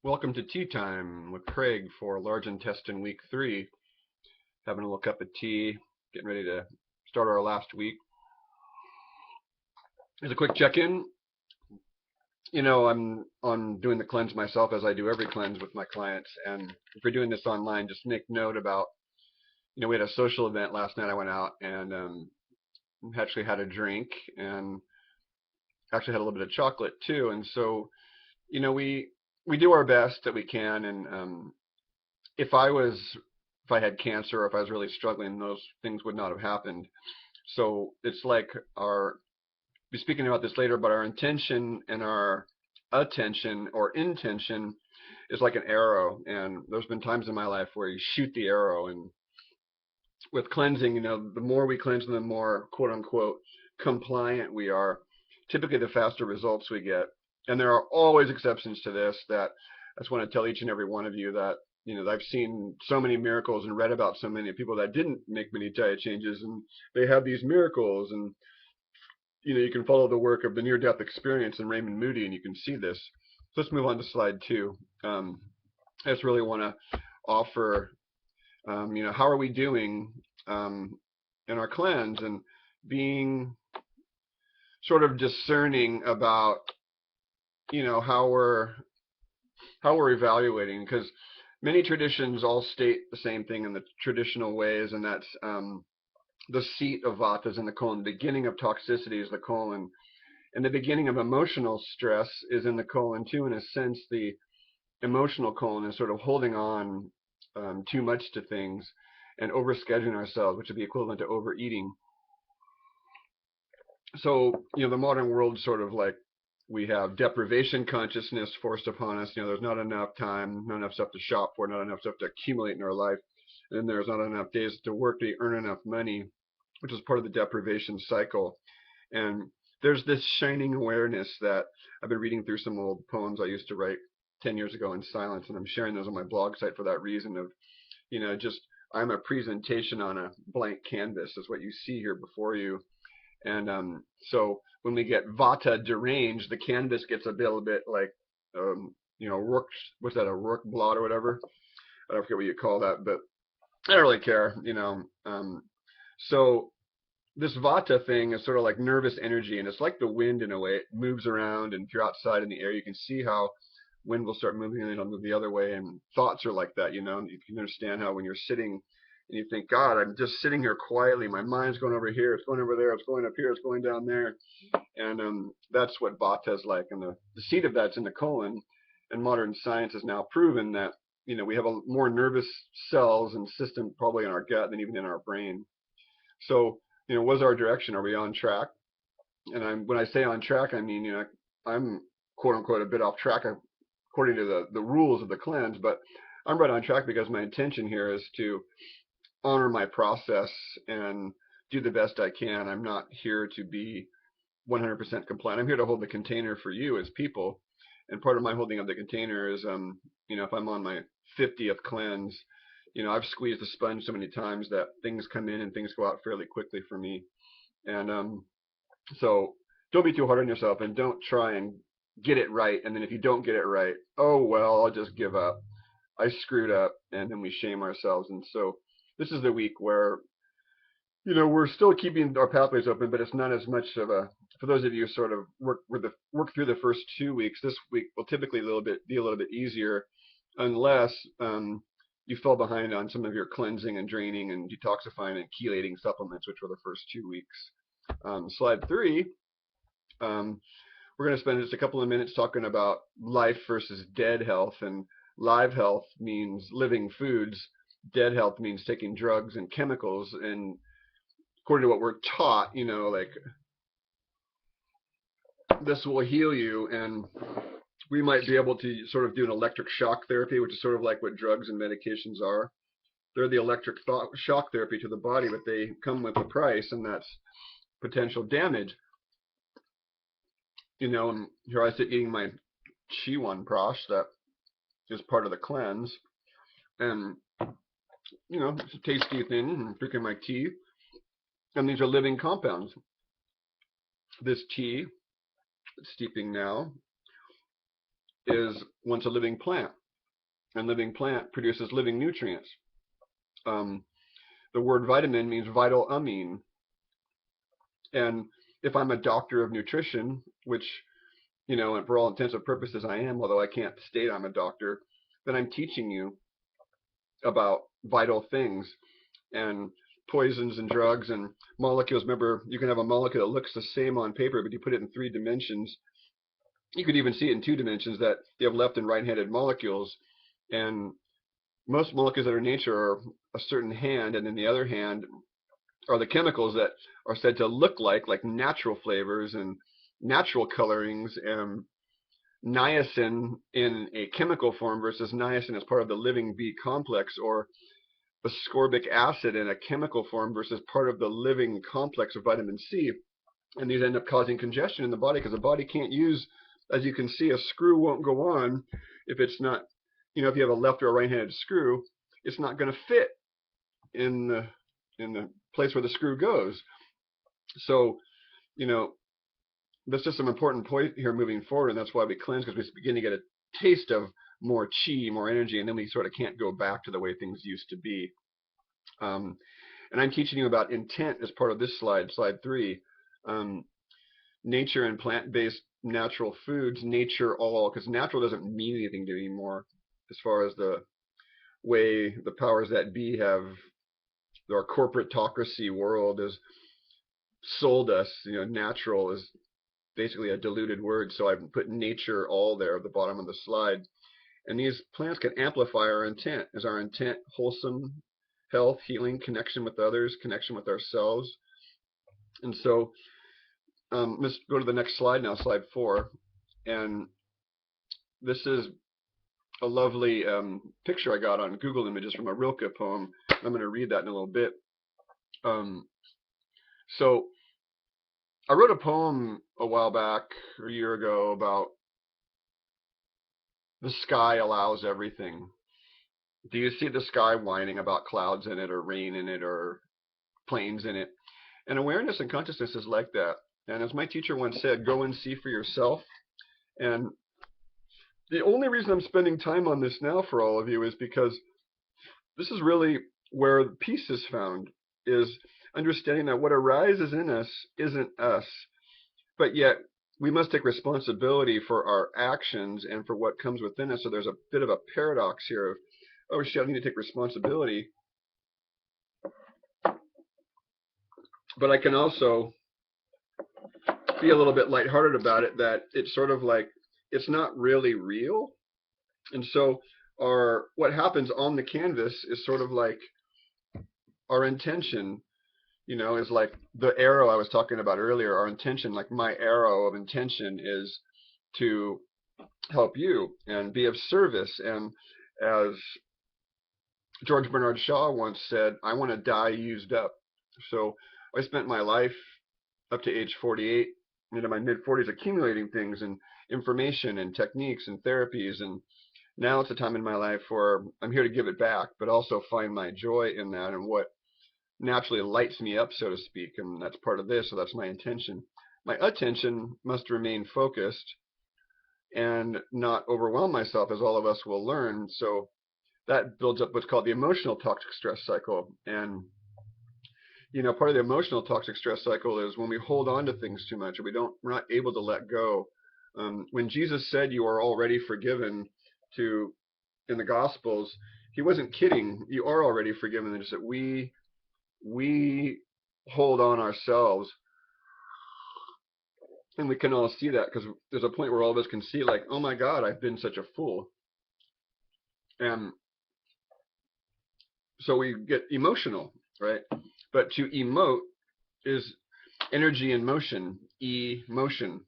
Welcome to Tea Time with Craig for Large Intestine Week 3. Having a little cup of tea, getting ready to start our last week. As a quick check-in, I'm on doing the cleanse myself as I do every cleanse with my clients. And if you're doing this online, just make note about, we had a social event last night. I went out and actually had a drink and actually had a little bit of chocolate too. And so, we do our best that we can. And if I was if I had cancer or if I was really struggling, those things would not have happened. So it's like our be speaking about this later, but our intention and our attention or intention is like an arrow. And there's been times in my life where you shoot the arrow, and with cleansing, the more we cleanse, the more quote unquote compliant we are. Typically, the faster results we get. And there are always exceptions to this. That I just want to tell each and every one of you that I've seen so many miracles and read about so many people that didn't make many diet changes, and they have these miracles. And you can follow the work of the near-death experience and Raymond Moody, and you can see this. So let's move on to slide 2. I just really want to offer, how are we doing in our cleanse, and being sort of discerning about, how we're evaluating, because many traditions all state the same thing in the traditional ways, and that's the seat of vata is in the colon. The beginning of toxicity is the colon, and the beginning of emotional stress is in the colon too. In a sense, the emotional colon is sort of holding on too much to things and overscheduling ourselves, which would be equivalent to overeating. So, the modern world sort of like, we have deprivation consciousness forced upon us. There's not enough time, not enough stuff to shop for, not enough stuff to accumulate in our life. And there's not enough days to work to earn enough money, which is part of the deprivation cycle. And there's this shining awareness that I've been reading through some old poems I used to write 10 years ago in silence, and I'm sharing those on my blog site for that reason of, just I'm a presentation on a blank canvas, is what you see here before you. And so when we get vata deranged, the canvas gets a little bit like, rook, what's that, a rook blot or whatever? I don't forget what you call that, but I don't really care. So this vata thing is sort of like nervous energy, and it's like the wind in a way. It moves around, and if you're outside in the air, you can see how wind will start moving and it'll move the other way. And thoughts are like that. You can understand how when you're sitting and you think, God, I'm just sitting here quietly. My mind's going over here. It's going over there. It's going up here. It's going down there. And that's what vata is like. And the seat of that's in the colon. And modern science has now proven that, we have more nervous cells and system probably in our gut than even in our brain. So, what's our direction? Are we on track? And when I say on track, I mean, I'm quote unquote a bit off track according to the rules of the cleanse, but I'm right on track because my intention here is to honor my process and do the best I can. I'm not here to be 100% compliant. I'm here to hold the container for you as people. And part of my holding of the container is, if I'm on my 50th cleanse, I've squeezed the sponge so many times that things come in and things go out fairly quickly for me. And so don't be too hard on yourself, and don't try and get it right. And then if you don't get it right, oh, well, I'll just give up. I screwed up, and then we shame ourselves. And so this is the week where, we're still keeping our pathways open, but it's not as much of a, for those of you who sort of work through the first 2 weeks, this week will typically be a little bit easier, unless you fell behind on some of your cleansing and draining and detoxifying and chelating supplements, which were the first 2 weeks. Slide 3, we're going to spend just a couple of minutes talking about life versus dead health. And live health means living foods. Dead health means taking drugs and chemicals. And according to what we're taught, like, this will heal you, and we might be able to sort of do an electric shock therapy, which is sort of like what drugs and medications are. They're the electric shock therapy to the body, but they come with a price, and that's potential damage. And here I sit eating my Chiwan Prash that is part of the cleanse, and it's a tasty thing. I'm drinking my tea, and these are living compounds. This tea, it's steeping now, is once a living plant, and living plant produces living nutrients. Um, the word vitamin means vital amine, and if I'm a doctor of nutrition, which, and for all intents and purposes I am, although I can't state I'm a doctor, then I'm teaching you about vital things and poisons and drugs and molecules. Remember, you can have a molecule that looks the same on paper, but you put it in 3 dimensions. You could even see it in 2 dimensions that you have left and right-handed molecules. And most molecules that are in nature are a certain hand, and then the other hand are the chemicals that are said to look like natural flavors and natural colorings, and niacin in a chemical form versus niacin as part of the living B complex, or ascorbic acid in a chemical form versus part of the living complex of vitamin C. And these end up causing congestion in the body because the body can't use, as you can see, a screw won't go on if it's not, if you have a left or a right-handed screw, it's not going to fit in the place where the screw goes. So, that's just some important point here moving forward, and that's why we cleanse, because we begin to get a taste of more chi, more energy, and then we sort of can't go back to the way things used to be. And I'm teaching you about intent as part of this slide 3. Nature and plant-based natural foods, nature all, because natural doesn't mean anything to me anymore as far as the way the powers that be have, our corporatocracy world has sold us. Natural is basically a diluted word, so I've put nature all there at the bottom of the slide. And these plants can amplify our intent. Is our intent wholesome, health, healing, connection with others, connection with ourselves? And so let's go to the next slide now, slide 4. And this is a lovely picture I got on Google Images from a Rilke poem. I'm going to read that in a little bit. So I wrote a poem a while back, or a year ago, about the sky allows everything. Do you see the sky whining about clouds in it, or rain in it, or planes in it? And awareness and consciousness is like that. And as my teacher once said, go and see for yourself. And the only reason I'm spending time on this now for all of you is because this is really where peace is found, is understanding that what arises in us isn't us, but yet we must take responsibility for our actions and for what comes within us. So there's a bit of a paradox here of, oh shit, I need to take responsibility, but I can also be a little bit lighthearted about it, that it's sort of like it's not really real. And so what happens on the canvas is sort of like our intention, is like the arrow I was talking about earlier. Our intention, like my arrow of intention, is to help you and be of service. And as George Bernard Shaw once said, I want to die used up. So I spent my life up to age 48, into my mid-40s, accumulating things and information and techniques and therapies. And now it's a time in my life where I'm here to give it back, but also find my joy in that and what naturally lights me up, so to speak. And that's part of this, so that's my intention. My attention must remain focused and not overwhelm myself, as all of us will learn. So that builds up what's called the emotional toxic stress cycle. And part of the emotional toxic stress cycle is when we hold on to things too much, or we're not able to let go. When Jesus said you are already forgiven in the Gospels, he wasn't kidding. You are already forgiven. It's just that we hold on ourselves, and we can all see that, because there's a point where all of us can see, like, oh my God, I've been such a fool. And so we get emotional, right? But to emote is energy in motion, emotion.